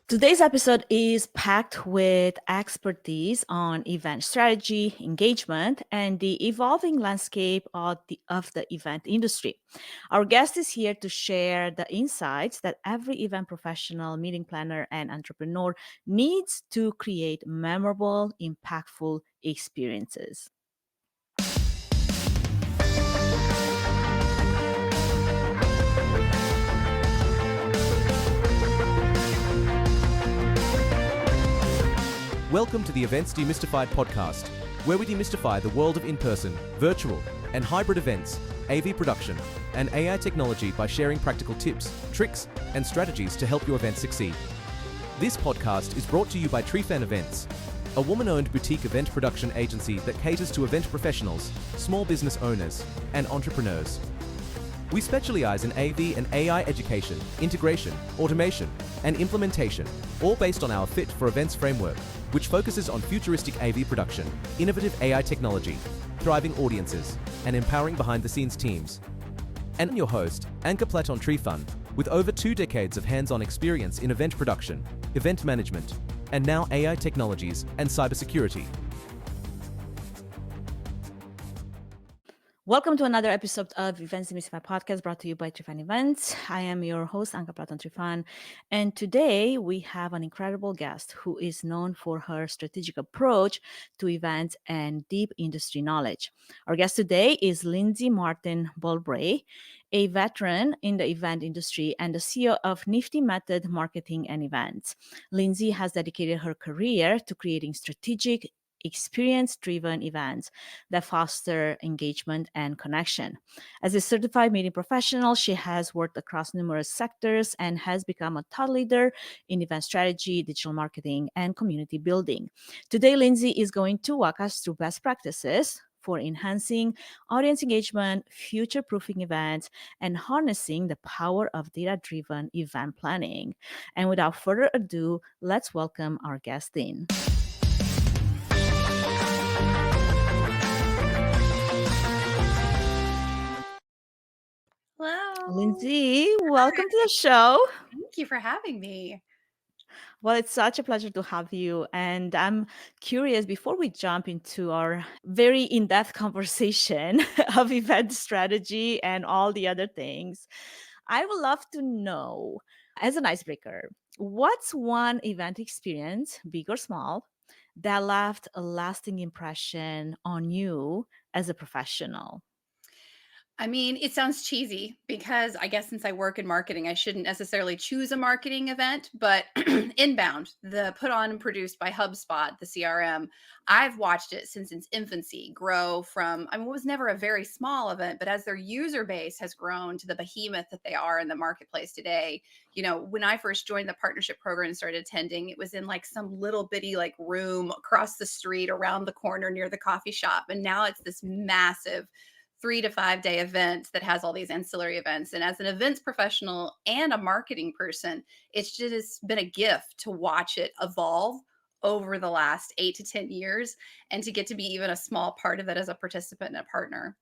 Today's episode is packed with expertise on event strategy, engagement, and the evolving landscape of the event industry. Our guest is here to share the insights that every event professional, meeting planner, and entrepreneur needs to create memorable, impactful experiences. Welcome to the Events Demystified podcast, where we demystify the world of in-person, virtual, and hybrid events, AV production, and AI technology by sharing practical tips, tricks, and strategies to help your event succeed. This podcast is brought to you by Trefan Events, a woman-owned boutique event production agency that caters to event professionals, small business owners, and entrepreneurs. We specialize in AV and AI education, integration, automation, and implementation, all based on our Fit for Events framework, which focuses on futuristic AV production, innovative AI technology, thriving audiences, and empowering behind-the-scenes teams. And I'm your host, Anka Platon Trefan, with over 2 decades of hands-on experience in event production, event management, and now AI technologies and cybersecurity. Welcome to another episode of Events Demystified podcast brought to you by Trefan Events. I am your host, Anka Platon Trefan, and today we have an incredible guest who is known for her strategic approach to events and deep industry knowledge. Our guest today is Lindsay Martin-Bilbrey, a veteran in the event industry and the CEO of Nifty Method Marketing and Events. Lindsay has dedicated her career to creating strategic, experience-driven events that foster engagement and connection. As a certified meeting professional, she has worked across numerous sectors and has become a thought leader in event strategy, digital marketing, and community building. Today, Lindsay is going to walk us through best practices for enhancing audience engagement, future-proofing events, and harnessing the power of data-driven event planning. And without further ado, let's welcome our guest in. Hello. Lindsay, welcome to the show. Thank you for having me. Well, it's such a pleasure to have you. And I'm curious, before we jump into our very in-depth conversation of event strategy and all the other things, I would love to know, as an icebreaker, what's one event experience, big or small, that left a lasting impression on you as a professional? I mean, it sounds cheesy because I guess since I work in marketing, I shouldn't necessarily choose a marketing event, but Inbound, the put on and produced by HubSpot, the CRM, I've watched it since its infancy grow from, I mean, it was never a very small event, but as their user base has grown to the behemoth that they are in the marketplace today, when I first joined the partnership program and started attending, it was in like some little bitty like room across the street around the corner near the coffee shop. And now it's this massive 3 to 5 day event that has all these ancillary events. And as an events professional and a marketing person, it's just been a gift to watch it evolve over the last 8 to 10 years and to get to be even a small part of it as a participant and a partner.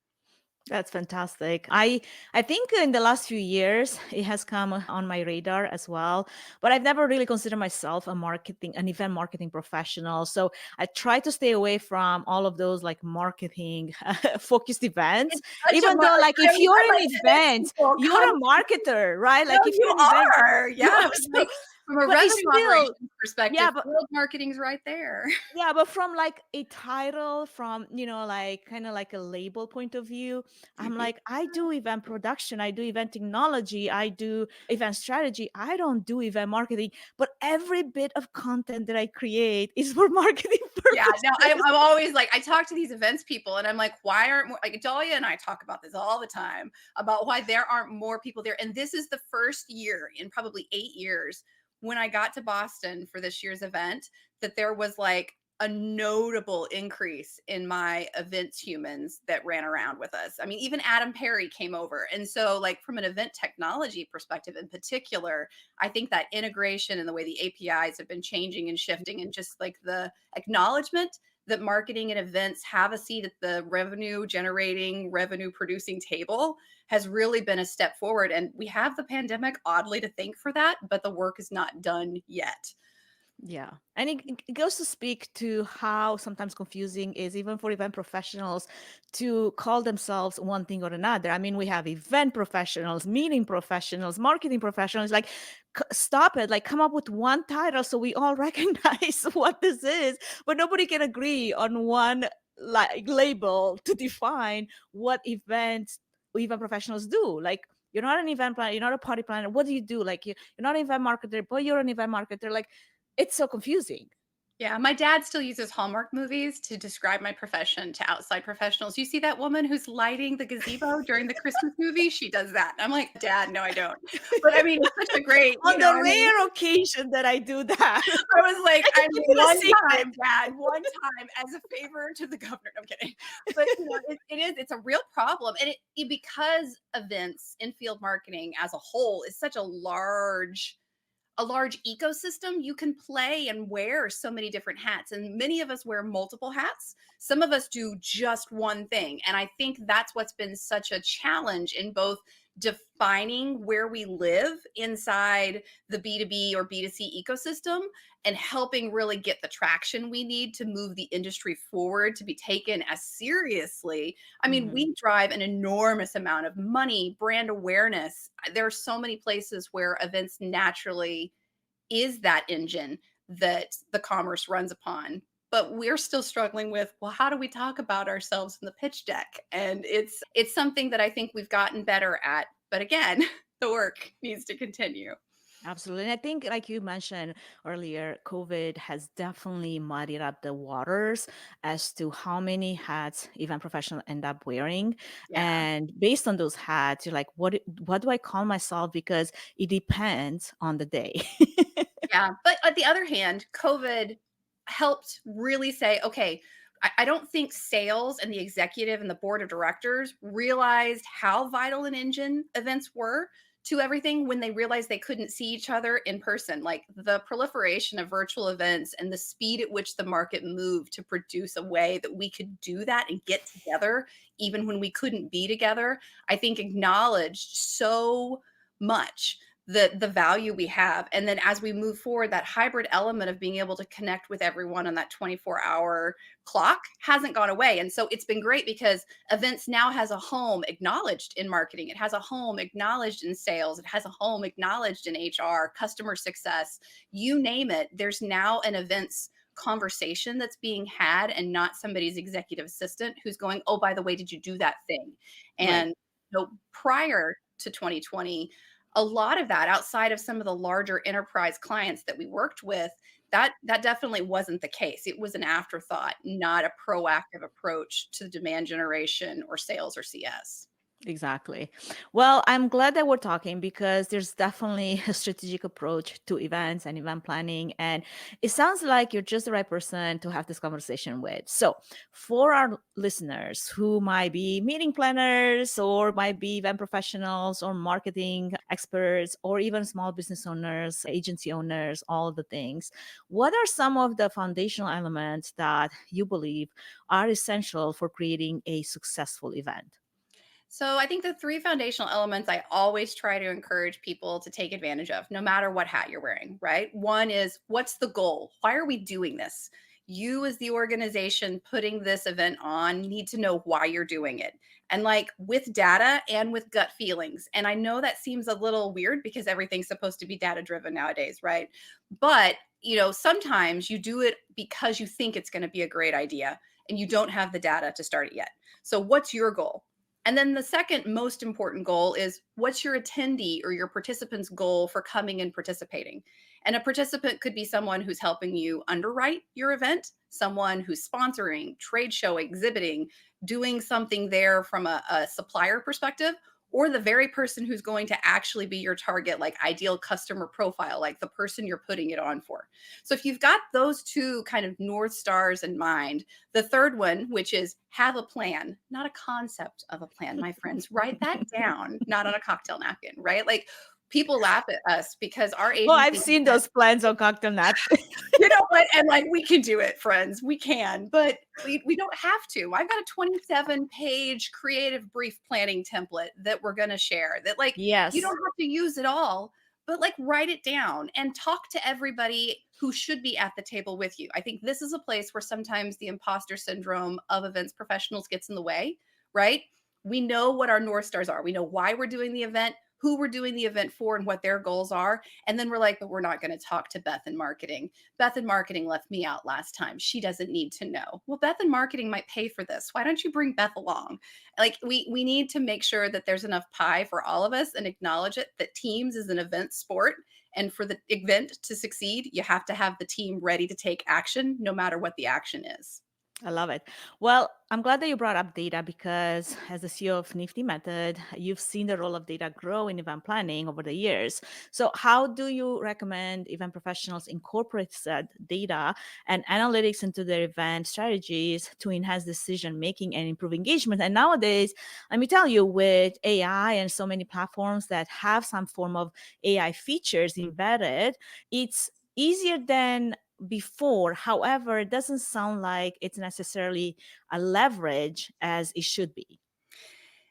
That's fantastic. I think in the last few years it has come on my radar as well, but I've never really considered myself an event marketing professional. So I try to stay away from all of those like marketing focused events. It's such Even though like if you're an event, you're a marketer, right? Like if you're you an event, are. Yeah. so, From a but it's revenue still, operations perspective, yeah, but field marketing's right there. yeah, but from like a title, from, like kind of like a label point of view, I'm like, I do event production, I do event technology, I do event strategy. I don't do event marketing, but every bit of content that I create is for marketing Yeah, purposes. no, I'm always like, I talk to these events people and I'm like, why aren't more, like Dahlia and I talk about this all the time about why there aren't more people there. And this is the first year in probably 8 years when I got to Boston for this year's event that there was like a notable increase in my events humans that ran around with us. I mean, even Adam Perry came over. And so like from an event technology perspective in particular, I think that integration and the way the APIs have been changing and shifting and just like the acknowledgement that marketing and events have a seat at the revenue generating, revenue producing table has really been a step forward. And we have the pandemic oddly to thank for that, but the work is not done yet. Yeah. And it goes to speak to how sometimes confusing is even for event professionals to call themselves one thing or another. I mean, we have event professionals, meeting professionals, marketing professionals. Like, stop it. Like, come up with one title so we all recognize what this is. But nobody can agree on one like label to define what event professionals do. Like, you're not an event planner, you're not a party planner. What do you do? Like, you're not an event marketer, but you're an event marketer. Like, it's so confusing. Yeah, my dad still uses Hallmark movies to describe my profession to outside professionals. You see that woman who's lighting the gazebo during the Christmas movie? She does that. I'm like, Dad, no, I don't. But I mean, it's such a great, On the rare occasion that I do that, I was like, I I can keep mean, it a one secret. time, Dad, one time as a favor to the governor. No, I'm kidding. But it's a real problem. And because events in field marketing as a whole is such a large ecosystem, you can play and wear so many different hats. And many of us wear multiple hats. Some of us do just one thing. And I think that's what's been such a challenge in both defining where we live inside the B2B or B2C ecosystem and helping really get the traction we need to move the industry forward to be taken as seriously. I mean, Mhm. we drive an enormous amount of money, brand awareness. There are so many places where events naturally is that engine that the commerce runs upon. But we're still struggling with, well, how do we talk about ourselves in the pitch deck? And it's something that I think we've gotten better at. But again, the work needs to continue. Absolutely. And I think, like you mentioned earlier, COVID has definitely muddied up the waters as to how many hats event professionals end up wearing. Yeah. And based on those hats, you're like, what do I call myself? Because it depends on the day. Yeah. But on the other hand, COVID helped really say, okay, I don't think sales and the executive and the board of directors realized how vital an engine events were to everything when they realized they couldn't see each other in person. Like the proliferation of virtual events and the speed at which the market moved to produce a way that we could do that and get together, even when we couldn't be together, I think acknowledged so much the value we have. And then as we move forward, that hybrid element of being able to connect with everyone on that 24-hour clock hasn't gone away. And so it's been great because events now has a home acknowledged in marketing. It has a home acknowledged in sales. It has a home acknowledged in HR, customer success, you name it. There's now an events conversation that's being had and not somebody's executive assistant who's going, oh, by the way, did you do that thing? Right. And prior to 2020, a lot of that outside of some of the larger enterprise clients that we worked with, that definitely wasn't the case. It was an afterthought, not a proactive approach to demand generation or sales or CS. Exactly. Well, I'm glad that we're talking because there's definitely a strategic approach to events and event planning. And it sounds like you're just the right person to have this conversation with. So, for our listeners who might be meeting planners or might be event professionals or marketing experts or even small business owners, agency owners, all of the things, what are some of the foundational elements that you believe are essential for creating a successful event? So I think the three foundational elements I always try to encourage people to take advantage of, no matter what hat you're wearing, right? One is, what's the goal? Why are we doing this? You, as the organization putting this event on, need to know why you're doing it. And like with data and with gut feelings. And I know that seems a little weird because everything's supposed to be data driven nowadays, right? But, sometimes you do it because you think it's going to be a great idea and you don't have the data to start it yet. So, what's your goal? And then the second most important goal is, what's your attendee or your participant's goal for coming and participating? And a participant could be someone who's helping you underwrite your event, someone who's sponsoring, trade show, exhibiting, doing something there from a supplier perspective, or the very person who's going to actually be your target, like ideal customer profile, like the person you're putting it on for. So if you've got those two kind of North Stars in mind, the third one, which is have a plan, not a concept of a plan, my friends, write that down, not on a cocktail napkin, right? Like, People laugh at us because our Oh, I've agency seen has, those plans on cocktail napkins. you know what? And like, we can do it, friends. We can, but we don't have to. I've got a 27-page creative brief planning template that we're going to share that, like, you don't Yes, have to use it all, but like, write it down and talk to everybody who should be at the table with you. I think this is a place where sometimes the imposter syndrome of events professionals gets in the way, right? We know what our North Stars are. We know why we're doing the event, who we're doing the event for, and what their goals are. And then we're like, but we're not going to talk to Beth in marketing. Beth in marketing left me out last time. She doesn't need to know. Well, Beth in marketing might pay for this. Why don't you bring Beth along? Like, we need to make sure that there's enough pie for all of us and acknowledge it, that teams is an event sport. And for the event to succeed, you have to have the team ready to take action, no matter what the action is. I love it. Well, I'm glad that you brought up data because as the CEO of Nifty Method, you've seen the role of data grow in event planning over the years. So how do you recommend event professionals incorporate said data and analytics into their event strategies to enhance decision making and improve engagement? And nowadays, let me tell you, with AI and so many platforms that have some form of AI features embedded, it's easier than before. However, it doesn't sound like it's necessarily a leverage as it should be.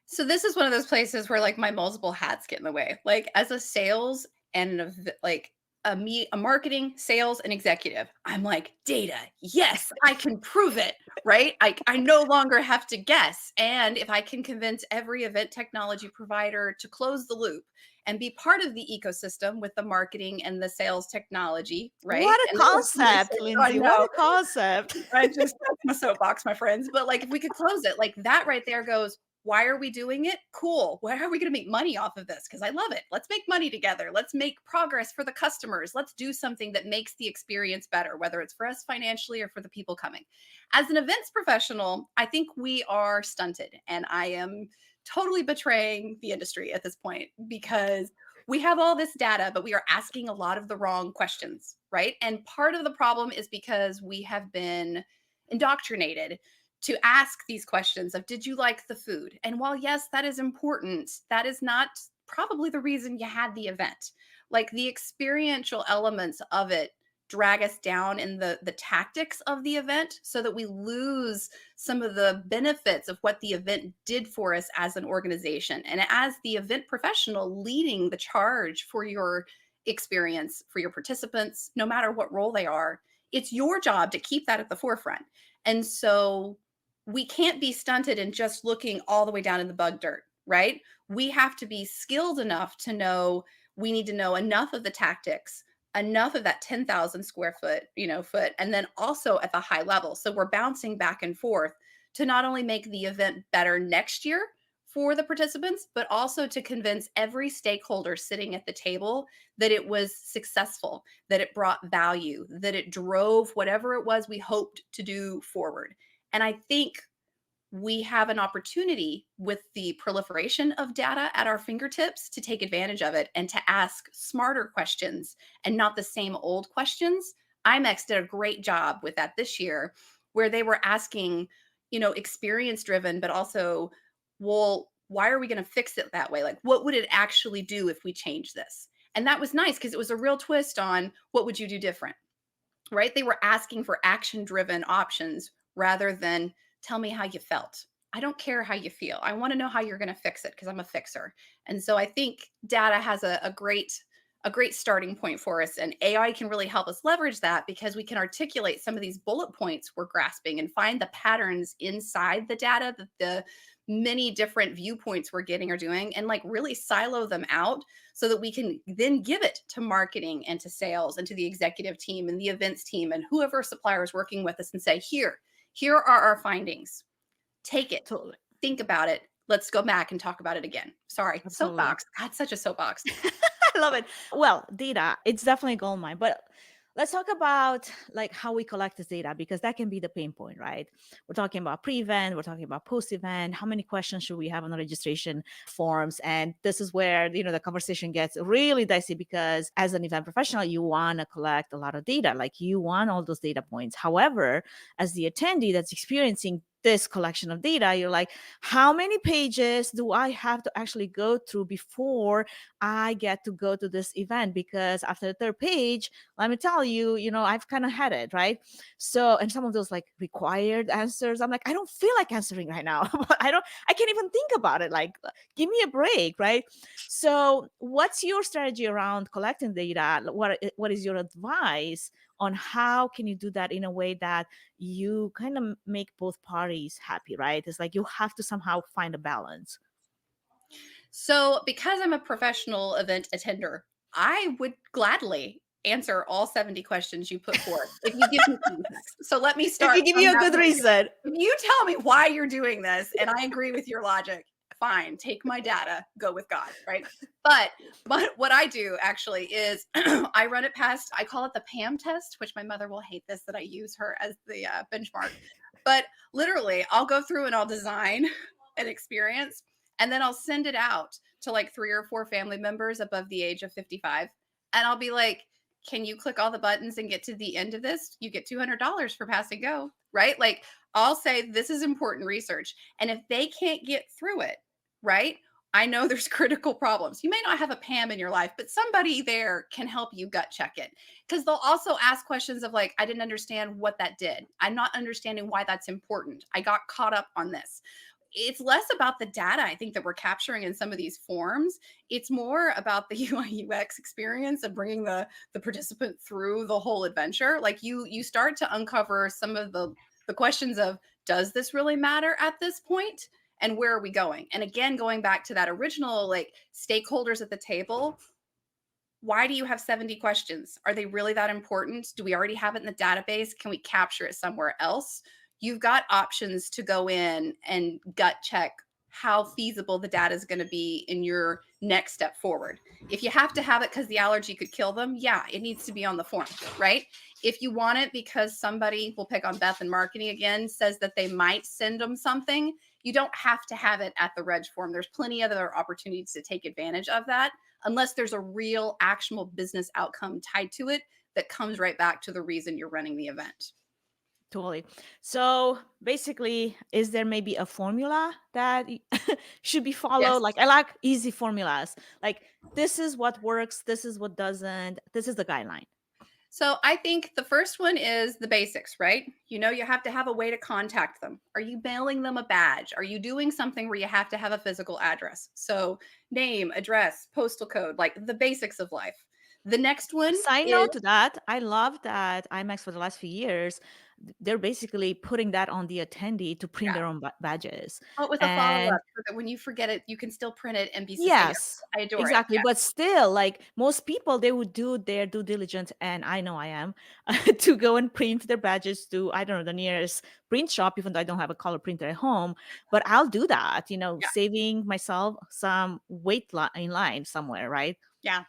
So this is one of those places where like my multiple hats get in the way. Like, as a sales and like a marketing, sales, and executive, I'm like, data. Yes, I can prove it, right? I no longer have to guess. And if I can convince every event technology provider to close the loop and be part of the ecosystem with the marketing and the sales technology, right? What a And the concept, I Lindsay. What know. a concept. That's my soapbox, my friends. But like, if we could close it, like that right there goes, why are we doing it? Cool. Why are we going to make money off of this? Because I love it. Let's make money together. Let's make progress for the customers. Let's do something that makes the experience better, whether it's for us financially or for the people coming. As an events professional, I think we are stunted, and I am totally betraying the industry at this point because we have all this data, but we are asking a lot of the wrong questions, right? And part of the problem is because we have been indoctrinated to ask these questions of, did you like the food? And while yes, that is important, that is not probably the reason you had the event. Like, the experiential elements of it drag us down in the tactics of the event, so that we lose some of the benefits of what the event did for us as an organization. And as the event professional leading the charge for your experience, for your participants, no matter what role they are, it's your job to keep that at the forefront. And so we can't be stunted in just looking all the way down in the bug dirt, right? We have to be skilled enough to know, we need to know enough of the tactics, enough of that 10,000 square foot, and then also at the high level. So we're bouncing back and forth to not only make the event better next year for the participants, but also to convince every stakeholder sitting at the table that it was successful, that it brought value, that it drove whatever it was we hoped to do forward. And I think we have an opportunity with the proliferation of data at our fingertips to take advantage of it and to ask smarter questions and not the same old questions. IMEX did a great job with that this year, where they were asking, experience driven, but also, well, why are we going to fix it that way? Like, what would it actually do if we change this? And that was nice because it was a real twist on, what would you do different? Right? They were asking for action driven options rather than, tell me how you felt. I don't care how you feel. I want to know how you're going to fix it because I'm a fixer. And so I think data has a great starting point for us, and AI can really help us leverage that because we can articulate some of these bullet points we're grasping and find the patterns inside the data that the many different viewpoints we're getting are doing, and like really silo them out so that we can then give it to marketing and to sales and to the executive team and the events team and whoever supplier is working with us, and say, here are our findings. Take it, Totally. think about it. Let's go back and talk about it again. Sorry, Absolutely. soapbox. God, such a soapbox. I love it. Well, data, it's definitely a gold mine, but let's talk about like how we collect this data, because that can be the pain point, right? We're talking about pre-event, we're talking about post-event. How many questions should we have on the registration forms? And this is where, the conversation gets really dicey, because as an event professional, you want to collect a lot of data, like you want all those data points. However, as the attendee that's experiencing this collection of data, you're like, how many pages do I have to actually go through before I get to go to this event? Because after the third page, let me tell you, I've kind of had it, right? So, and some of those like required answers, I'm like, I don't feel like answering right now. I can't even think about it. Like, give me a break, right? So, what's your strategy around collecting data? What is your advice on how can you do that in a way that you kind of make both parties happy, right? It's like you have to somehow find a balance. So, because I'm a professional event attender, I would gladly answer all 70 questions you put forth if you give me context. So, let me If start you give from you a that good point. reason. If you tell me why you're doing this and I agree with your logic, fine, take my data, go with God, right? But what I do actually is I run it past, I call it the PAM test, which my mother will hate this that I use her as the benchmark. But literally, I'll go through and I'll design an experience and then I'll send it out to like 3 or 4 family members above the age of 55. And I'll be like, can you click all the buttons and get to the end of this? You get $200 for pass and go, right? Like I'll say, this is important research. And if they can't get through it, right? I know there's critical problems. You may not have a PAM in your life, but somebody there can help you gut check it. Because they'll also ask questions of like, I didn't understand what that did. I'm not understanding why that's important. I got caught up on this. It's less about the data, I think, that we're capturing in some of these forms. It's more about the UI UX experience of bringing the participant through the whole adventure. Like you start to uncover some of the questions of, does this really matter at this point? And where are we going? And again, going back to that original like stakeholders at the table, why do you have 70 questions? Are they really that important? Do we already have it in the database? Can we capture it somewhere else? You've got options to go in and gut check how feasible the data is going to be in your next step forward. If you have to have it because the allergy could kill them, yeah, it needs to be on the form, right? If you want it because somebody, will pick on Beth in marketing again, says that they might send them something, you don't have to have it at the reg form. There's plenty of other opportunities to take advantage of that, unless there's a real actionable business outcome tied to it that comes right back to the reason you're running the event. Totally. So basically, is there maybe a formula that should be followed? Yes. Like, I like easy formulas. Like, this is what works, this is what doesn't, this is the guideline. So I think the first one is the basics, right? You know, you have to have a way to contact them. Are you mailing them a badge? Are you doing something where you have to have a physical address? So name, address, postal code, like the basics of life. The next one Side is, note to that, I love that IMAX for the last few years, they're basically putting that on the attendee to print yeah, their own badges. but with a follow And up so that when you forget it, you can still print it and be sustainable. yes, I adore it. exactly. Yeah. But still, like most people, they would do their due diligence, and I know I am, to go and print their badges to, I don't know, the nearest print shop, even though I don't have a color printer at home. But I'll do that, Yeah. saving myself some in line somewhere, right? Yeah.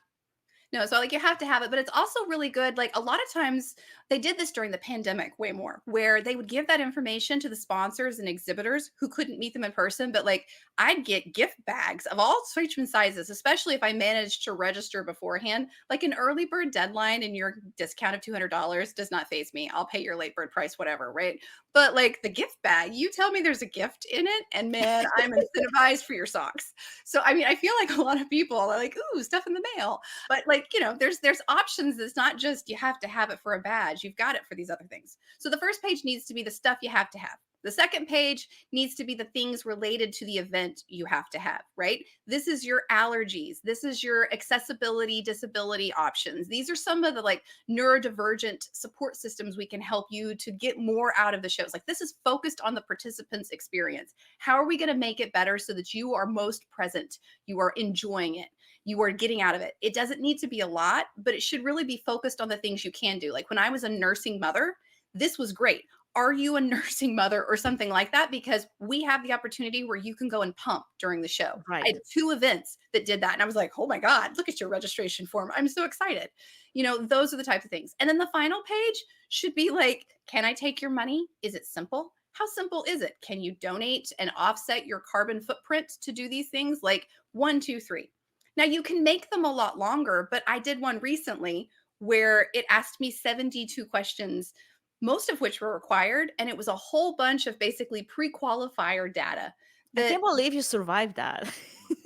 No, so like you have to have it, but it's also really good. Like a lot of times they did this during the pandemic way more, where they would give that information to the sponsors and exhibitors who couldn't meet them in person. But like I'd get gift bags of all sorts and sizes, especially if I managed to register beforehand. Like an early bird deadline and your discount of $200 does not phase me. I'll pay your late bird price, whatever, right? But like the gift bag, you tell me there's a gift in it, and man, I'm incentivized for your socks. So I mean, I feel like a lot of people are like, ooh, stuff in the mail. But like, you know, there's options. It's not just you have to have it for a badge. You've got it for these other things. So the first page needs to be the stuff you have to have. The second page needs to be the things related to the event you have to have, right? This is your allergies. This is your accessibility, disability options. These are some of the like neurodivergent support systems we can help you to get more out of the shows. Like this is focused on the participant's experience. How are we going to make it better so that you are most present? You are enjoying it, you are getting out of it. It doesn't need to be a lot, but it should really be focused on the things you can do. Like when I was a nursing mother, this was great. Are you a nursing mother or something like that? Because we have the opportunity where you can go and pump during the show. I Right. had 2 events that did that. And I was like, oh my God, look at your registration form. I'm so excited. You know, those are the types of things. And then the final page should be like, can I take your money? Is it simple? How simple is it? Can you donate and offset your carbon footprint to do these things? Like 1, 2, 3. Now you can make them a lot longer, but I did one recently where it asked me 72 questions most of which were required. And it was a whole bunch of basically pre-qualifier data I that can't believe you survived that.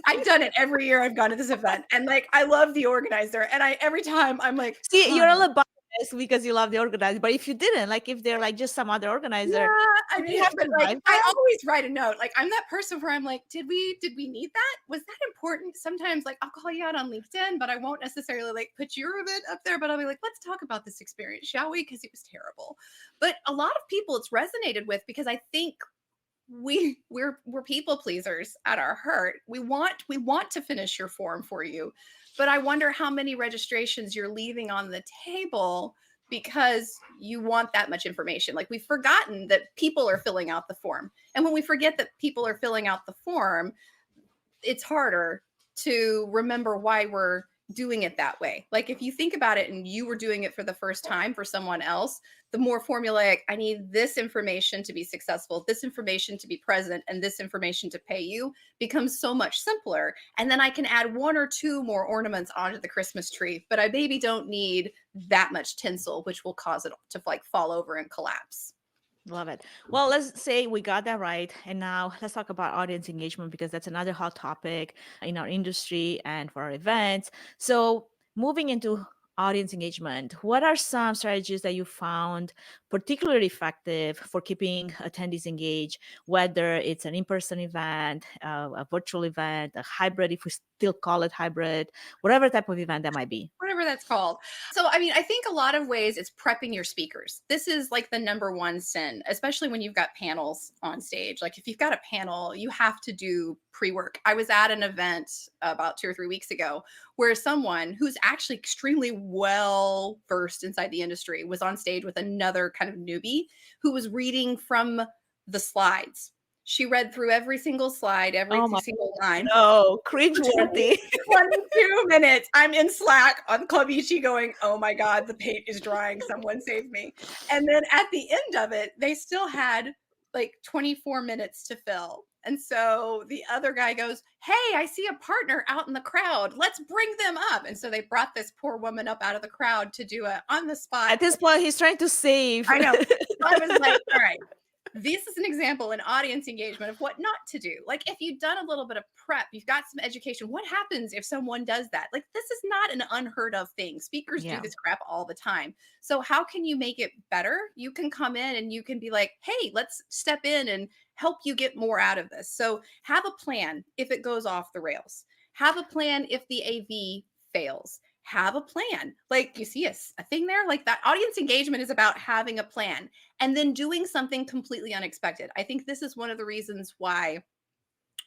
I've done it every year I've gone to this event. And like, I love the organizer. And every time I'm like, See, you're a fine. little biased because you love the organizer, but if you didn't, like if they're like just some other organizer, Yeah, I would mean, you have but like survived I that? always write a note. Like I'm that person where I'm like, did we need that? Was that important? Sometimes like I'll call you out on LinkedIn, but I won't necessarily like put your event up there, but I'll be like, let's talk about this experience, shall we? Because it was terrible. But a lot of people it's resonated with because I think we're people pleasers at our heart. We want to finish your form for you, but I wonder how many registrations you're leaving on the table because you want that much information. Like we've forgotten that people are filling out the form, and when we forget that people are filling out the form, it's harder to remember why we're doing it that way. Like if you think about it and you were doing it for the first time for someone else, the more formulaic, I need this information to be successful, this information to be present, and this information to pay you becomes so much simpler. And then I can add one or two more ornaments onto the Christmas tree, but I maybe don't need that much tinsel, which will cause it to like fall over and collapse. Love it. Well, let's say we got that right. And now let's talk about audience engagement because that's another hot topic in our industry and for our events. So, moving into audience engagement, what are some strategies that you found particularly effective for keeping attendees engaged, whether it's an in person event, a virtual event, a hybrid, if we still call it hybrid, whatever type of event that might be? Whatever that's called. So, I mean, I think a lot of ways it's prepping your speakers. This is like the number one sin, especially when you've got panels on stage. Like, if you've got a panel, you have to do pre work. I was at an event about 2 or 3 weeks ago where someone who's actually extremely well versed inside the industry was on stage with another kind of newbie who was reading from the slides. She read through every single slide, every Oh my, single line no, for 20 cringeworthy. 22 minutes. I'm in Slack on Club Ichi going, oh my God, the paint is drying. Someone save me. And then at the end of it, they still had like 24 minutes to fill. And so the other guy goes, hey, I see a partner out in the crowd. Let's bring them up. And so they brought this poor woman up out of the crowd to do a on the spot. At this point, he's trying to save. I know. So I was like, all right, this is an example in audience engagement of what not to do. Like if you've done a little bit of prep, you've got some education. What happens if someone does that? Like this is not an unheard of thing. Speakers do Yeah. this crap all the time. So how can you make it better? You can come in and you can be like, hey, let's step in and help you get more out of this. So have a plan if it goes off the rails. Have a plan if the AV fails. Have a plan. Like you see a thing there, like that audience engagement is about having a plan and then doing something completely unexpected. I think this is one of the reasons why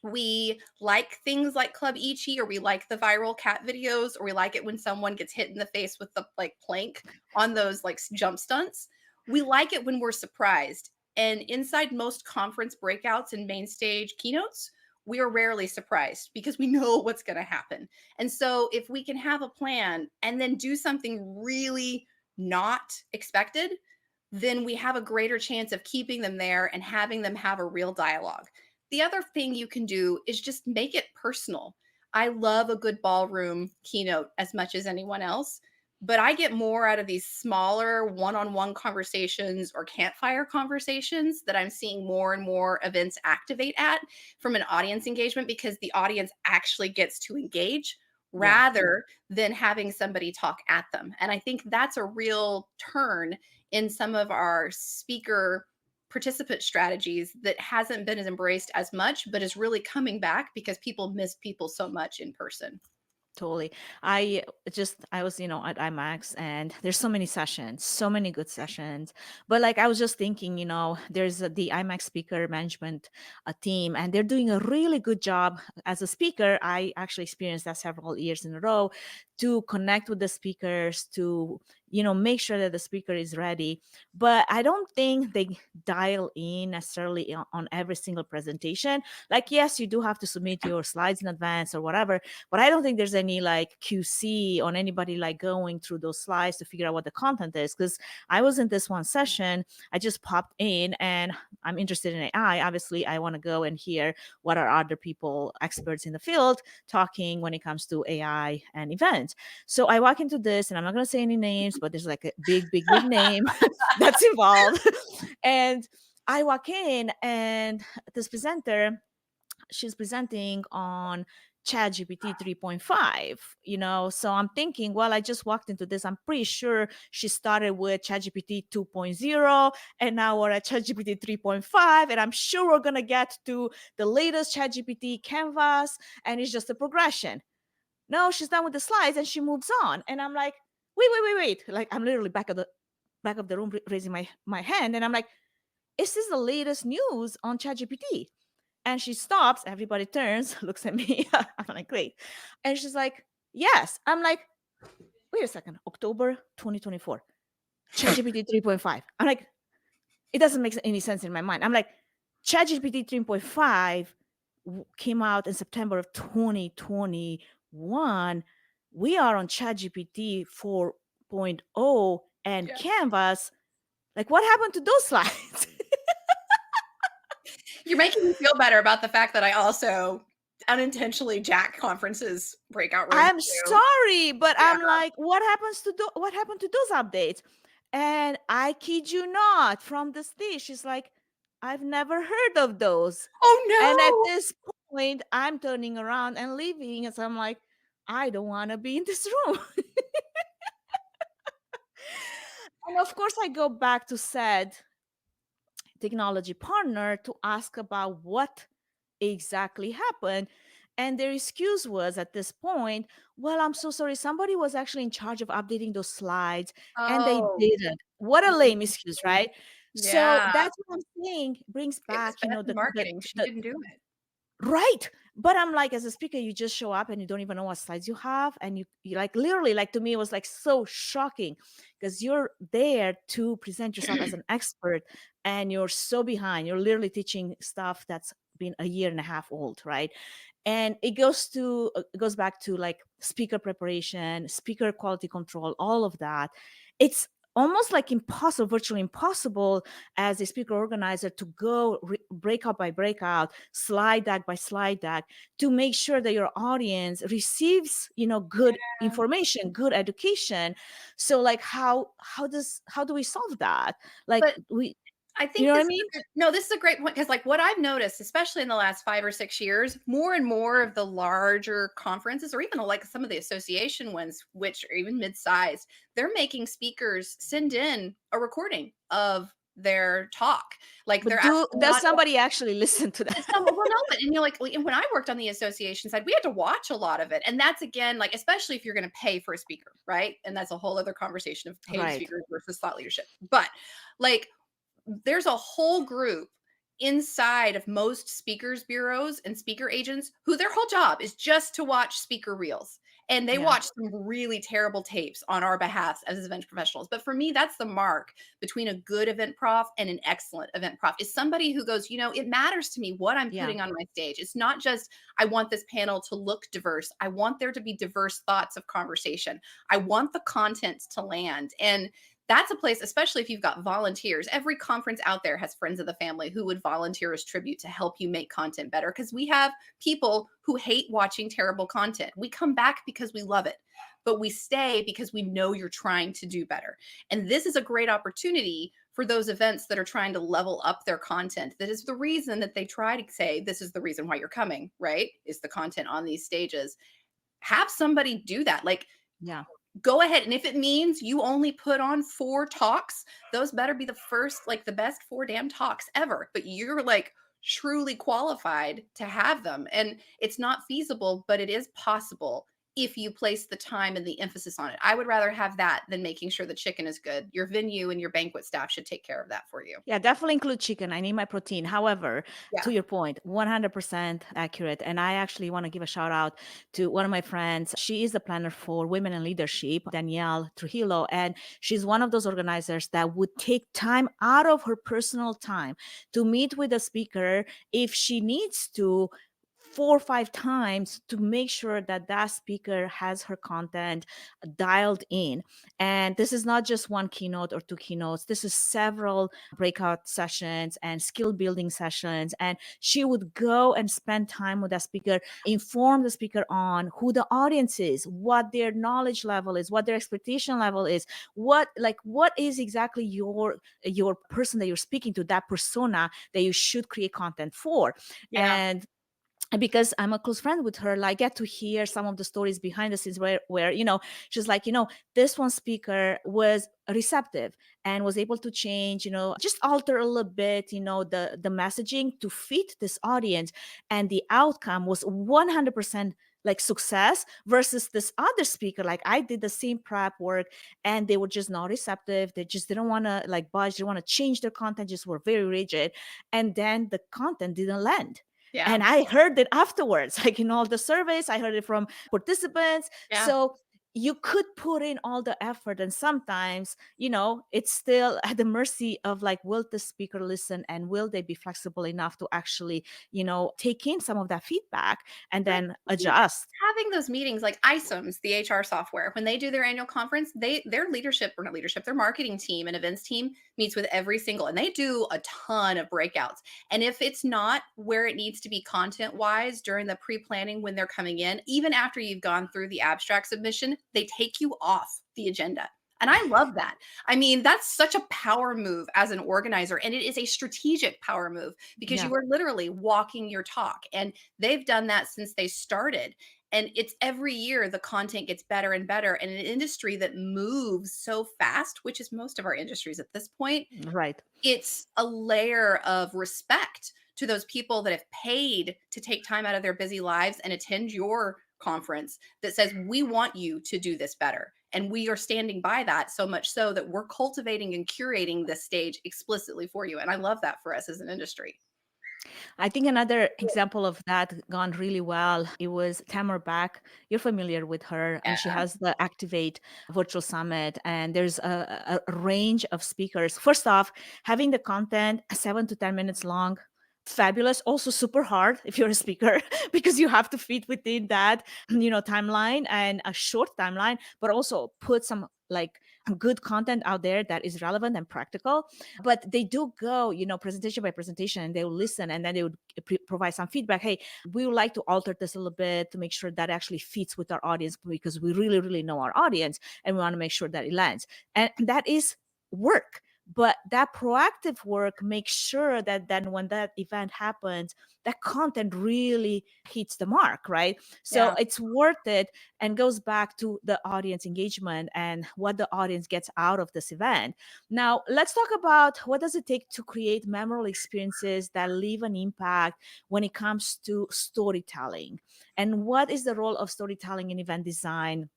we like things like Club Ichi, or we like the viral cat videos, or we like it when someone gets hit in the face with the like plank on those like jump stunts. We like it when we're surprised. And inside most conference breakouts and main stage keynotes, we are rarely surprised because we know what's going to happen. And so if we can have a plan and then do something really not expected, then we have a greater chance of keeping them there and having them have a real dialogue. The other thing you can do is just make it personal. I love a good ballroom keynote as much as anyone else, but I get more out of these smaller one-on-one conversations or campfire conversations that I'm seeing more and more events activate at from an audience engagement, because the audience actually gets to engage Yeah. rather than having somebody talk at them. And I think that's a real turn in some of our speaker participant strategies that hasn't been as embraced as much, but is really coming back because people miss people so much in person. Totally. I was, at IMAX and there's so many sessions, so many good sessions. But like I was just thinking, there's the IMAX speaker management team and they're doing a really good job. As a speaker, I actually experienced that several years in a row to connect with the speakers, to, make sure that the speaker is ready. But I don't think they dial in necessarily on every single presentation. Like, yes, you do have to submit your slides in advance or whatever, but I don't think there's any like QC on anybody like going through those slides to figure out what the content is. Because I was in this one session, I just popped in and I'm interested in AI. Obviously, I want to go and hear what are other people, experts in the field, talking when it comes to AI and events. events. So I walk into this, and I'm not going to say any names, but there's like a big name that's involved. And I walk in, and this presenter, she's presenting on ChatGPT 3.5, so I'm thinking, well, I just walked into this. I'm pretty sure she started with ChatGPT 2.0, and now we're at ChatGPT 3.5, and I'm sure we're going to get to the latest ChatGPT canvas, and it's just a progression. No, she's done with the slides, and she moves on. And I'm like, wait. Like, I'm literally back of the room raising my hand, and I'm like, is this the latest news on ChatGPT? And she stops, everybody turns, looks at me. I'm like, great. And she's like, yes. I'm like, wait a second, October 2024, ChatGPT 3.5. I'm like, it doesn't make any sense in my mind. I'm like, ChatGPT 3.5 came out in September of 2021. We are on ChatGPT 4.0 and Canvas. Like, what happened to those slides? You're making me feel better about the fact that I also unintentionally jack conferences breakout rooms. I'm sorry, but I'm like, what happened to those updates? And I kid you not, from the stage, she's like, I've never heard of those. And at Oh this point, I'm turning around and leaving. And so I'm like, I don't want to be in this room. And of course, I go back to said technology partner to ask about what exactly happened. And their excuse was at this point, well, I'm so sorry. Somebody was actually in charge of updating those slides and they Oh. didn't. What a lame Mhm. excuse, right? So Yeah. that's what I'm saying brings It was back, bad in marketing. She the didn't do it. right. But I'm like, as a speaker, you just show up and you don't even know what slides you have. And you like, literally, like, to me, it was like so shocking because you're there to present yourself as an expert and you're so behind. You're literally teaching stuff that's been a year and a half old, right? And it goes back to like speaker preparation, speaker quality control, all of that. It's almost like impossible, virtually impossible, as a speaker organizer to go breakout by breakout, slide deck by slide deck, to make sure that your audience receives, good information, good education. So like, how do we solve that? Like, But I you think know what this I is mean? no, this is a great point because, like, what I've noticed, especially in the last 5 or 6 years, more and more of the larger conferences or even, like, some of the association ones, which are even mid-sized, they're making speakers send in a recording of their talk. Like, they're But actually does not somebody actually listen to that? it's some well, no, but and you're like when I worked on the association side, we had to watch a lot of it. And that's again, like, especially if you're gonna pay for a speaker, right? And that's a whole other conversation of paid Right. speakers versus thought leadership. But like there's a whole group inside of most speakers bureaus and speaker agents who their whole job is just to watch speaker reels, and they Yeah. watch some really terrible tapes on our behalf as event professionals. But for me, that's the mark between a good event prof and an excellent event prof is somebody who goes, it matters to me what I'm Yeah. putting on my stage. It's not just I want this panel to look diverse. I want there to be diverse thoughts of conversation. I want the content to land. And that's a place, especially if you've got volunteers. Every conference out there has friends of the family who would volunteer as tribute to help you make content better because we have people who hate watching terrible content. We come back because we love it, but we stay because we know you're trying to do better. And this is a great opportunity for those events that are trying to level up their content. That is the reason that they try to say, this is the reason why you're coming, right? Is the content on these stages. Have somebody do that. Like, Yeah. go ahead. And if it means you only put on 4 talks, those better be the first, like the best 4 damn talks ever. But you're like truly qualified to have them. And it's not feasible, but it is possible if you place the time and the emphasis on it. I would rather have that than making sure the chicken is good. Your venue and your banquet staff should take care of that for you. Yeah, definitely include chicken. I need my protein. However, Yeah. to your point, 100% accurate. And I actually want to give a shout out to one of my friends. She is the planner for Women in Leadership, Danielle Trujillo. And she's one of those organizers that would take time out of her personal time to meet with a speaker if she needs to 4 or 5 times to make sure that that speaker has her content dialed in. And this is not just one keynote or two keynotes. This is several breakout sessions and skill building sessions. And she would go and spend time with that speaker, inform the speaker on who the audience is, what their knowledge level is, what their expectation level is, what is exactly your person that you're speaking to, that persona that you should create content for. Yeah. And because I'm a close friend with her, like, I get to hear some of the stories behind the scenes where she's like, this one speaker was receptive and was able to change, just alter a little bit, the messaging to fit this audience. And the outcome was 100% like success, versus this other speaker, like, I did the same prep work and they were just not receptive. They just didn't want to like budge, they want to change their content, just were very rigid. And then the content didn't land. Yeah. And I heard it afterwards, like in all the surveys, I heard it from participants. Yeah. So you could put in all the effort, and sometimes, it's still at the mercy of, like, will the speaker listen and will they be flexible enough to actually, take in some of that feedback and Right. then I mean, adjust. having those meetings like ISOMs, the HR software, when they do their annual conference, their leadership, or not leadership, their marketing team and events team meets with every single, and they do a ton of breakouts. And if it's not where it needs to be content wise during the pre-planning when they're coming in, even after you've gone through the abstract submission, they take you off the agenda. And I love that. I mean, that's such a power move as an organizer. And it is a strategic power move because Yeah. you are literally walking your talk. And they've done that since they started. And it's every year the content gets better and better. And in an industry that moves so fast, which is most of our industries at this point, Right. it's a layer of respect to those people that have paid to take time out of their busy lives and attend your conference that says, we want you to do this better. And we are standing by that, so much so that we're cultivating and curating this stage explicitly for you. And I love that for us as an industry. I think another example of that gone really well, it was Tamara Back. You're familiar with her, and she Yeah. has the Activate Virtual Summit, and there's a range of speakers. First off, having the content 7 to 10 minutes long, fabulous. Also super hard if you're a speaker because you have to fit within that, timeline, and a short timeline, but also put some, like, good content out there that is relevant and practical. But they do go, presentation by presentation, and they will listen, and then they would provide some feedback. Hey, we would like to alter this a little bit to make sure that actually fits with our audience, because we really, really know our audience and we want to make sure that it lands. And that is work. But that proactive work makes sure that then when that event happens, that content really hits the mark, right? So Yeah. it's worth it, and goes back to the audience engagement and what the audience gets out of this event. Now, let's talk about what does it take to create memorable experiences that leave an impact when it comes to storytelling. And what is the role of storytelling in event design?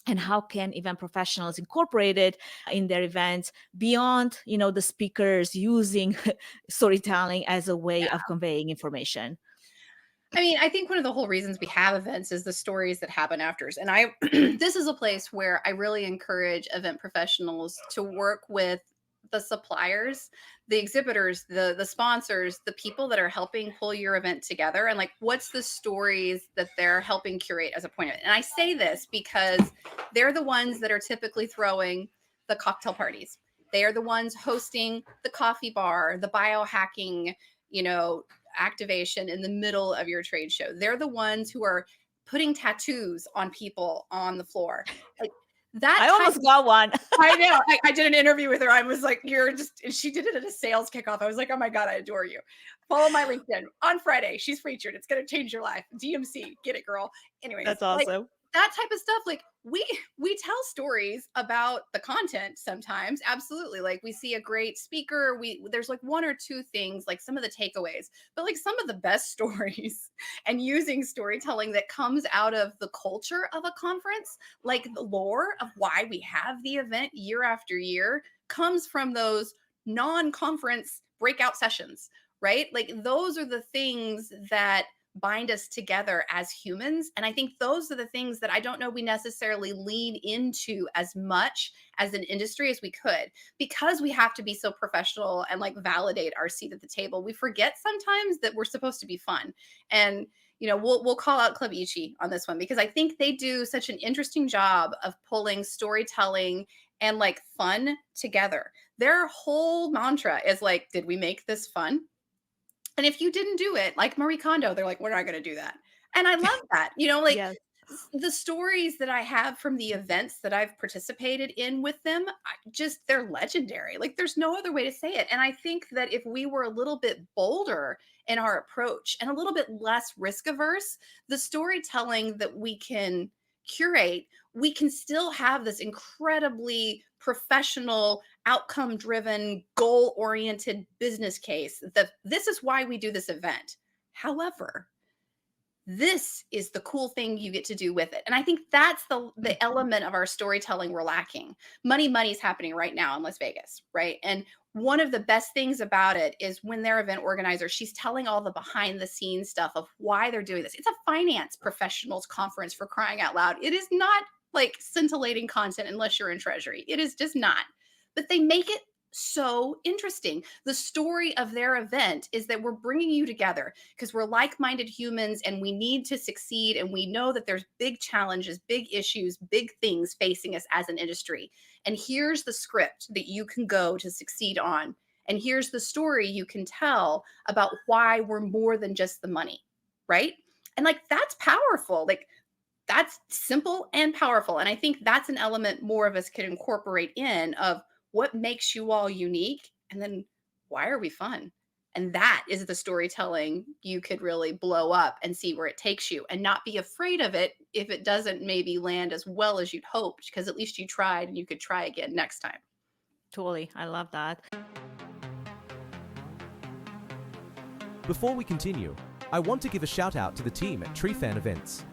And how can event professionals incorporate it in their events beyond, the speakers using storytelling as a way of conveying information? I mean, I think one of the whole reasons we have events is the stories that happen afters. And I this is a place where I really encourage event professionals to work with the suppliers, the exhibitors, the sponsors, the people that are helping pull your event together, and like what's the stories that they're helping curate as a point of it. And I say this because they're the ones that are typically throwing the cocktail parties. They are the ones hosting the coffee bar, the biohacking, you know, activation in the middle of your trade show. They're the ones who are putting tattoos on people on the floor. Like that I type almost got one. I know. I did an interview with her. I was like, you're just, and she did it at a sales kickoff. I was like, oh my God, I adore you. Follow my LinkedIn on Friday. She's featured. It's going to change your life. DMC, get it, girl. Anyways, That's like awesome. that type of stuff. Like we tell stories about the content sometimes. Absolutely. Like we see a great speaker. There's like one or two things, like some of the takeaways, but like some of the best stories and using storytelling that comes out of the culture of a conference, like the lore of why we have the event year after year, comes from those non-conference breakout sessions, right? Like those are the things that bind us together as humans. And I think those are the things that I don't know we necessarily lean into as much as an industry as we could, because we have to be so professional and like validate our seat at the table. We forget sometimes that we're supposed to be fun. And we'll call out Club Ichi on this one because I think they do such an interesting job of pulling storytelling and like fun together. Their whole mantra is like, did we make this fun? And if you didn't do it, like Marie Kondo, they're like, we're not going to do that. And I love that. Like Yes, the stories that I have from the events that I've participated in with them, they're legendary. Like there's no other way to say it. And I think that if we were a little bit bolder in our approach and a little bit less risk averse, the storytelling that we can curate, we can still have this incredibly professional, outcome driven, goal oriented business case that this is why we do this event. However, this is the cool thing you get to do with it. And I think that's the element of our storytelling we're lacking. Money's happening right now in Las Vegas, right? And one of the best things about it is when their event organizer, she's telling all the behind the scenes stuff of why they're doing this. It's a finance professionals conference, for crying out loud. It is not like scintillating content unless you're in treasury. It is just not. But they make it so interesting. The story of their event is that we're bringing you together because we're like-minded humans and we need to succeed, and we know that there's big challenges, big issues, big things facing us as an industry. And here's the script that you can go to succeed on. And here's the story you can tell about why we're more than just the money, right? And like that's powerful. Like that's simple and powerful. And I think that's an element more of us could incorporate in of what makes you all unique, and then why are we fun? And that is the storytelling you could really blow up and see where it takes you and not be afraid of it if it doesn't maybe land as well as you'd hoped, because at least you tried and you could try again next time. totally. I love that. Before we continue, I want to give a shout out to the team at TreeFan Events.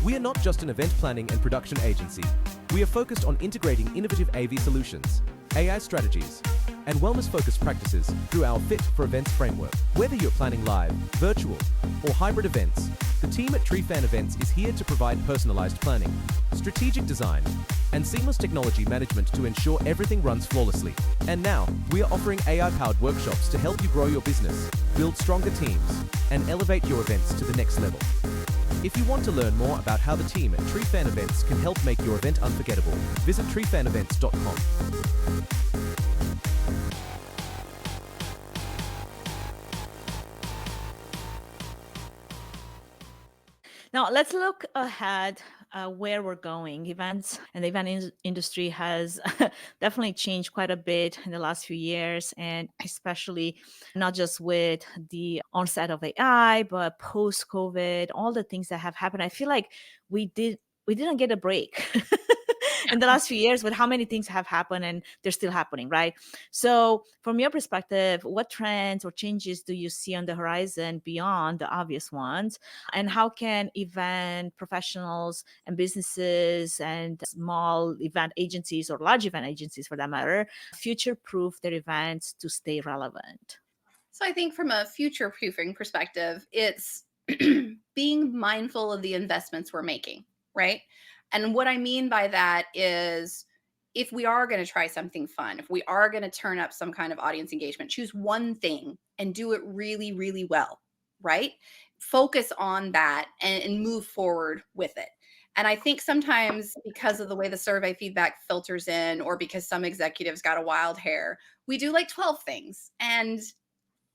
We are not just an event planning and production agency. We are focused on integrating innovative AV solutions, AI strategies, and wellness-focused practices through our Fit for Events framework. Whether you're planning live, virtual, or hybrid events, the team at TreeFan Events is here to provide personalized planning, strategic design, and seamless technology management to ensure everything runs flawlessly. And now, we are offering AI-powered workshops to help you grow your business, build stronger teams, and elevate your events to the next level. If you want to learn more about how the team at TreeFan Events can help make your event unforgettable, visit treefanevents.com. Now, let's look ahead where we're going. Events and the industry has definitely changed quite a bit in the last few years, and especially not just with the onset of AI, but post-COVID, all the things that have happened. I feel like we didn't get a break in the last few years with how many things have happened and they're still happening, right? So from your perspective, what trends or changes do you see on the horizon beyond the obvious ones? And how can event professionals and businesses and small event agencies or large event agencies for that matter future proof their events to stay relevant? So I think from a future proofing perspective, it's being mindful of the investments we're making, right? And what I mean by that is if we are going to try something fun, if we are going to turn up some kind of audience engagement, choose one thing and do it really, really well, right? Focus on that and move forward with it. And I think sometimes because of the way the survey feedback filters in, or because some executives got a wild hair, we do like 12 things and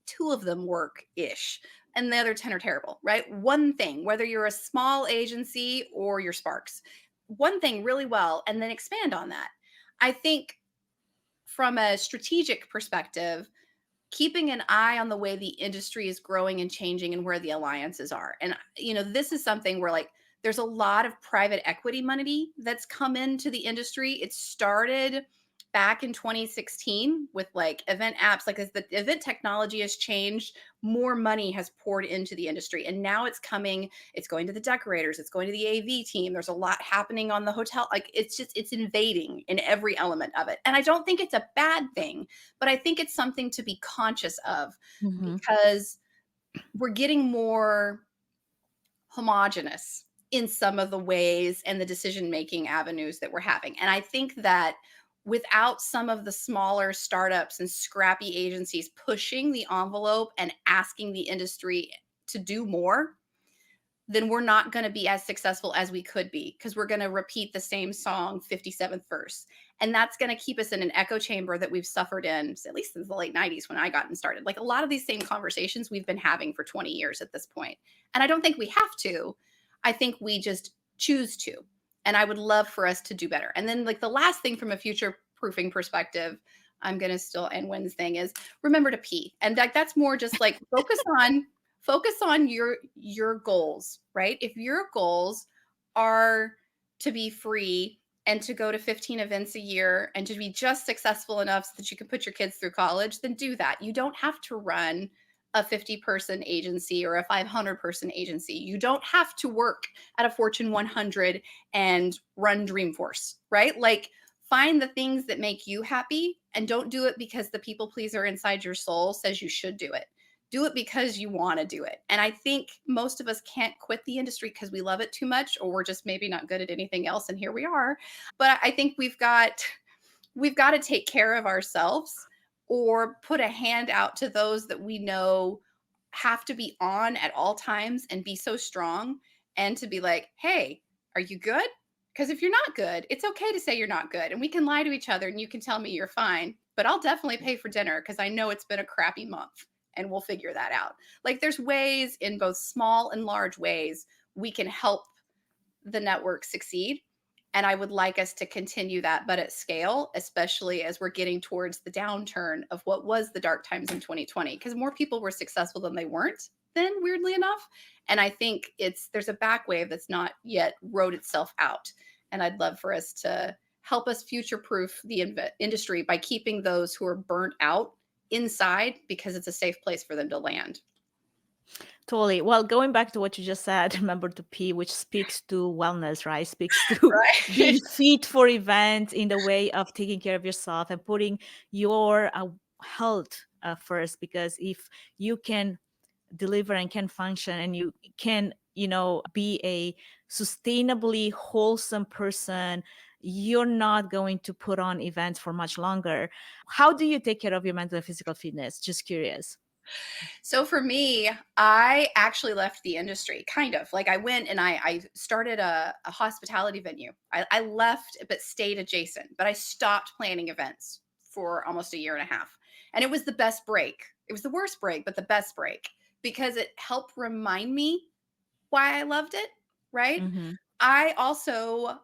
2 of them work-ish and the other 10 are terrible, right? One thing, whether you're a small agency or your Sparks, one thing really well, and then expand on that. I think from a strategic perspective, keeping an eye on the way the industry is growing and changing and where the alliances are. And, this is something where like there's a lot of private equity money that's come into the industry. It started back in 2016 with like event apps. Like as the event technology has changed, more money has poured into the industry. And now it's going to the decorators, it's going to the AV team. There's a lot happening on the hotel. Like it's invading in every element of it. And I don't think it's a bad thing, but I think it's something to be conscious of Mhm. because we're getting more homogenous in some of the ways and the decision-making avenues that we're having. And I think that without some of the smaller startups and scrappy agencies pushing the envelope and asking the industry to do more, then we're not going to be as successful as we could be because we're going to repeat the same song 57th verse. And that's going to keep us in an echo chamber that we've suffered in, at least since the late 90s when I got started. Like a lot of these same conversations we've been having for 20 years at this point. And I don't think we have to. I think we just choose to. And I would love for us to do better. And then, like, the last thing from a future proofing perspective, I'm going to still end Wynn's thing is remember to pee. And that's more just like focus on your goals, right? If your goals are to be free and to go to 15 events a year and to be just successful enough so that you can put your kids through college, then do that. You don't have to run a 50-person agency or a 500-person agency. You don't have to work at a Fortune 100 and run Dreamforce, right? Like, find the things that make you happy and don't do it because the people pleaser inside your soul says you should do it. Do it because you want to do it. And I think most of us can't quit the industry because we love it too much, or we're just maybe not good at anything else. And here we are. But I think we've got to take care of ourselves or put a hand out to those that we know have to be on at all times and be so strong, and to be like, hey, are you good? Because if you're not good, it's okay to say you're not good. And we can lie to each other and you can tell me you're fine, but I'll definitely pay for dinner because I know it's been a crappy month and we'll figure that out. Like, there's ways, in both small and large ways, we can help the network succeed. And I would like us to continue that, but at scale, especially as we're getting towards the downturn of what was the dark times in 2020, because more people were successful than they weren't then, weirdly enough. And I think there's a back wave that's not yet wrote itself out. And I'd love for us to help us future-proof the industry by keeping those who are burnt out inside, because it's a safe place for them to land. Totally. Well, going back to what you just said, remember to pee, which speaks to wellness, right? Speaks to Right. being fit for events in the way of taking care of yourself and putting your health first. Because if you can deliver and can function and you can, be a sustainably wholesome person, you're not going to put on events for much longer. How do you take care of your mental and physical fitness? Just curious. So for me, I actually left the industry, kind of. Like, I went and I started a hospitality venue. I left, but stayed adjacent. But I stopped planning events for almost a year and a half. And it was the best break. It was the worst break, but the best break, because it helped remind me why I loved it, right? Mm-hmm. I also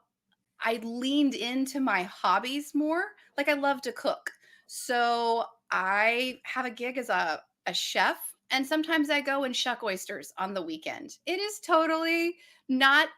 I leaned into my hobbies more. Like, I love to cook. So I have a gig as a chef, and sometimes I go and shuck oysters on the weekend. It is totally not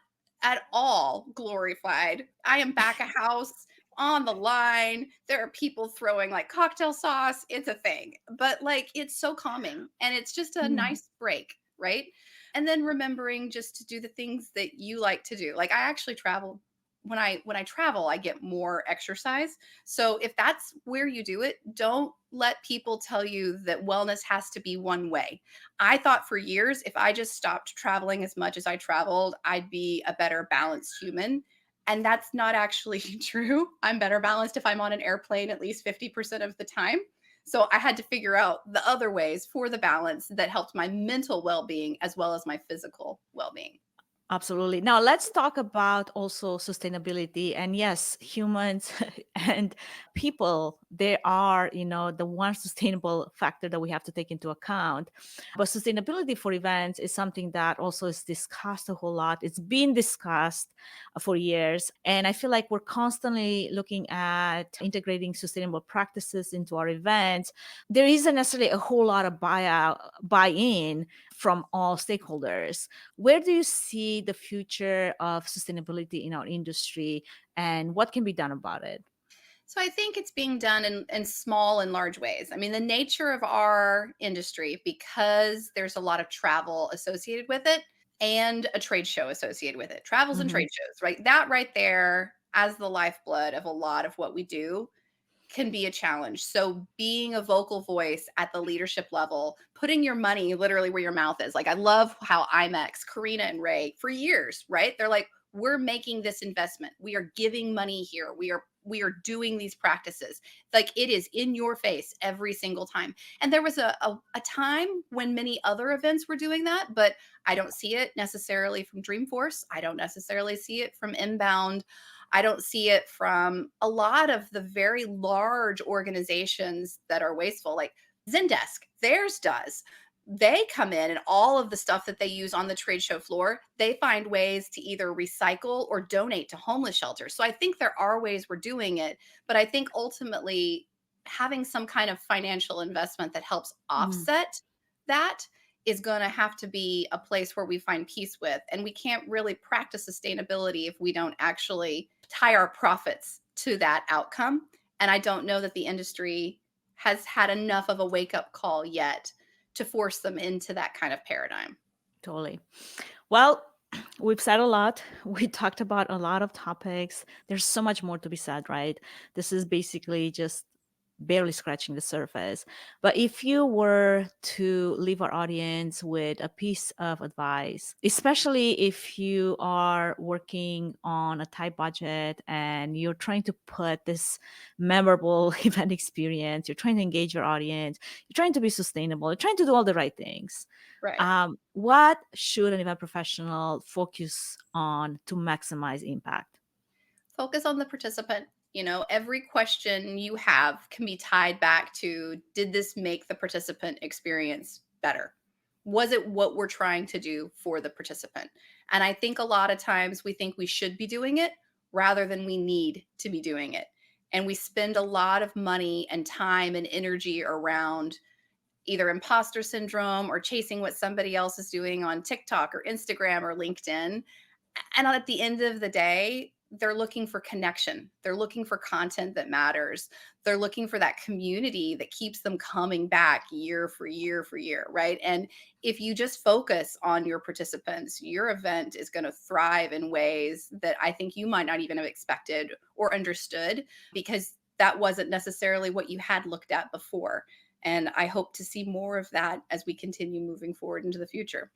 at all glorified. I am back a house on the line. There are people throwing like cocktail sauce. It's a thing. But like, it's so calming and it's just a nice break, right? And then remembering just to do the things that you like to do. Like, I actually travel. When I travel, I get more exercise. So if that's where you do it, don't let people tell you that wellness has to be one way. I thought for years, if I just stopped traveling as much as I traveled, I'd be a better balanced human. And that's not actually true. I'm better balanced if I'm on an airplane at least 50% of the time. So I had to figure out the other ways for the balance that helped my mental well-being as well as my physical well-being. Absolutely. Now let's talk about also sustainability. And yes, humans and people, they are, the one sustainable factor that we have to take into account. But sustainability for events is something that also is discussed a whole lot. It's been discussed for years. And I feel like we're constantly looking at integrating sustainable practices into our events. There isn't necessarily a whole lot of buy-in from all stakeholders. Where do you see the future of sustainability in our industry, and what can be done about it? So I think it's being done in small and large ways. I mean, the nature of our industry, because there's a lot of travel associated with it and a trade show associated with it, travels and Mm-hmm. trade shows, right? That right there, as the lifeblood of a lot of what we do, can be a challenge. So being a vocal voice at the leadership level, putting your money literally where your mouth is. Like, I love how IMEX, Karina and Ray, for years, right? They're like, we're making this investment. We are giving money here. We are we are doing these practices. Like it is in your face every single time. And there was a time when many other events were doing that, but I don't see it necessarily from Dreamforce. I don't necessarily see it from Inbound. I don't see it from a lot of the very large organizations that are wasteful, like Zendesk. Theirs does. They come in and all of the stuff that they use on the trade show floor, they find ways to either recycle or donate to homeless shelters. So I think there are ways we're doing it, but I think ultimately having some kind of financial investment that helps Mm, offset that is going to have to be a place where we find peace with. And we can't really practice sustainability if we don't actually tie our profits to that outcome. And I don't know that the industry has had enough of a wake up call yet to force them into that kind of paradigm. totally. Well, we've said a lot. We talked about a lot of topics. There's so much more to be said, right? This is basically just barely scratching the surface. But if you were to leave our audience with a piece of advice, especially if you are working on a tight budget and you're trying to put this memorable event experience, you're trying to engage your audience, you're trying to be sustainable, you're trying to do all the right things. Right. What should an event professional focus on to maximize impact? Focus on the participant. You know, every question you have can be tied back to, did this make the participant experience better? Was it what we're trying to do for the participant? And I think a lot of times we think we should be doing it rather than we need to be doing it. And we spend a lot of money and time and energy around either imposter syndrome or chasing what somebody else is doing on TikTok or Instagram or LinkedIn. And at the end of the day, they're looking for connection. They're looking for content that matters. They're looking for that community that keeps them coming back year for year for year, right? And if you just focus on your participants, your event is going to thrive in ways that I think you might not even have expected or understood, because that wasn't necessarily what you had looked at before. And I hope to see more of that as we continue moving forward into the future.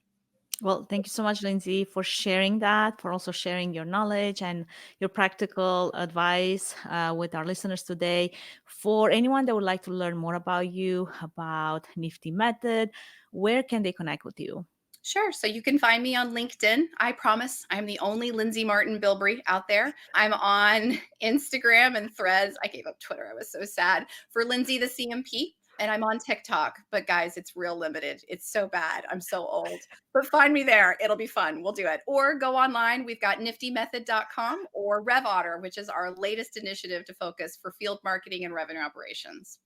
Well, thank you so much, Lindsay, for sharing that, for also sharing your knowledge and your practical advice with our listeners today. For anyone that would like to learn more about you, about Nifty Method, where can they connect with you? Sure. So you can find me on LinkedIn. I promise I'm the only Lindsay Martin-Bilbrey out there. I'm on Instagram and Threads. I gave up Twitter. I was so sad for Lindsay the CMP. And I'm on TikTok. But guys, it's real limited. It's so bad. I'm so old. But find me there. It'll be fun. We'll do it. Or go online. We've got niftymethod.com or RevOtter, which is our latest initiative to focus for field marketing and revenue operations.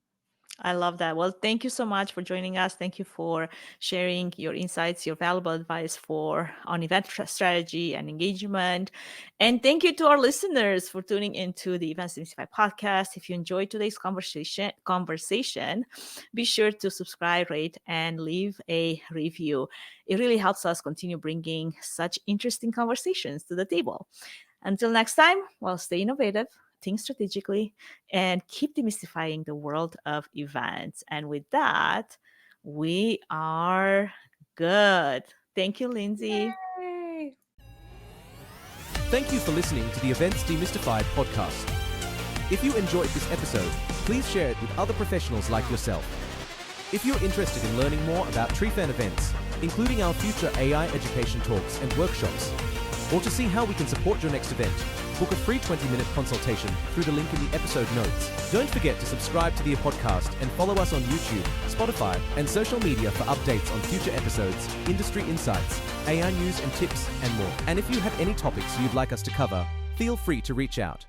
I love that. Well, thank you so much for joining us. Thank you for sharing your insights, your valuable advice for on event strategy and engagement. And thank you to our listeners for tuning into the Events Demystified podcast. If you enjoyed today's conversation, be sure to subscribe, rate, and leave a review. It really helps us continue bringing such interesting conversations to the table. Until next time, well, stay innovative, think strategically, and keep demystifying the world of events. And with that, we are good. Thank you, Lindsay. Yay! Thank you for listening to the Events Demystified podcast. If you enjoyed this episode, please share it with other professionals like yourself. If you're interested in learning more about TreeFan events, including our future AI education talks and workshops, or to see how we can support your next event, book a free 20-minute consultation through the link in the episode notes. Don't forget to subscribe to the podcast and follow us on YouTube, Spotify, and social media for updates on future episodes, industry insights, AI news and tips, and more. And if you have any topics you'd like us to cover, feel free to reach out.